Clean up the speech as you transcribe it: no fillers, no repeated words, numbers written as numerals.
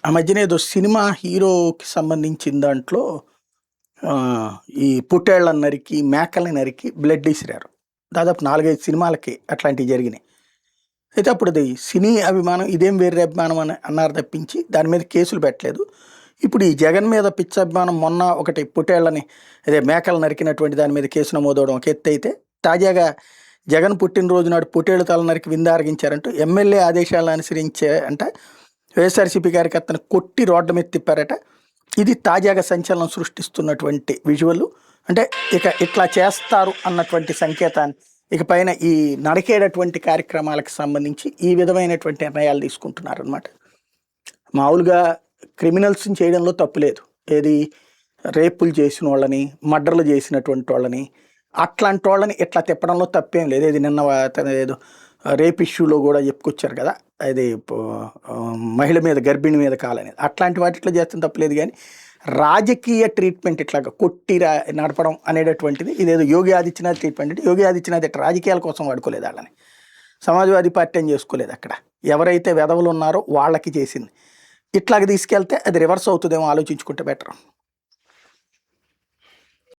ఆ మధ్యన ఏదో సినిమా హీరోకి సంబంధించిన దాంట్లో ఈ పొట్టేళ్ళని నరికి, మేకల్ని నరికి బ్లడ్ ఇసిరారు. దాదాపు 4, 5 సినిమాలకి అట్లాంటివి జరిగినాయి. అయితే అప్పుడు అది సినీ అభిమానం ఇదేం వేరే అభిమానం అని అన్నారు తప్పించి దాని మీద కేసులు పెట్టలేదు. ఇప్పుడు ఈ జగన్ మీద పిచ్చ అభిమానం మొన్న ఒకటి పొట్టేళ్ళని అదే మేకలు నరికినటువంటి దాని మీద కేసు నమోదవడం ఒక ఎత్తు అయితే, తాజాగా జగన్ పుట్టినరోజు నాడు పొట్టేళ్ళ తల నరికి విందారగించారంటూ ఎమ్మెల్యే ఆదేశాలను అనుసరించే అంటే వైఎస్ఆర్సీపీ కార్యకర్తను కొట్టి రోడ్డు మీద తిప్పారట. ఇది తాజాగా సంచలనం సృష్టిస్తున్నటువంటి విజువల్. అంటే ఇక ఇట్లా చేస్తారు అన్నటువంటి సంకేతాన్ని ఇకపైన ఈ నరికేటటువంటి కార్యక్రమాలకు సంబంధించి ఈ విధమైనటువంటి నిర్ణయాలు తీసుకుంటున్నారనమాట. మామూలుగా క్రిమినల్స్ని చేయడంలో తప్పులేదు. ఏది రేపులు చేసిన వాళ్ళని, మర్డర్లు చేసినటువంటి వాళ్ళని, అట్లాంటి వాళ్ళని ఇట్లా తిప్పడంలో తప్పేం లేదు. ఏది నిన్న ఏదో రేప్ ఇష్యూలో కూడా చెప్పుకొచ్చారు కదా, అది మహిళ మీద గర్భిణి మీద కాలనేది, అట్లాంటి వాటిలో చేస్తే తప్పలేదు. కానీ రాజకీయ ట్రీట్మెంట్ ఇట్లాగా కొట్టి నడపడం అనేటటువంటిది ఇదేదో యోగి ఆదిత్యనాథ్ ట్రీట్మెంట్ అంటే, యోగి ఆదిత్యనాథ్ ఇట్లా రాజకీయాల కోసం వాడుకోలేదు వాళ్ళని, సమాజ్వాదీ పార్టీ అని చేసుకోలేదు. అక్కడ ఎవరైతే వెధవలు ఉన్నారో వాళ్ళకి చేసింది. ఇట్లాగ తీసుకెళ్తే అది రివర్స్ అవుతుందేమో ఆలోచించుకుంటే బెటర్.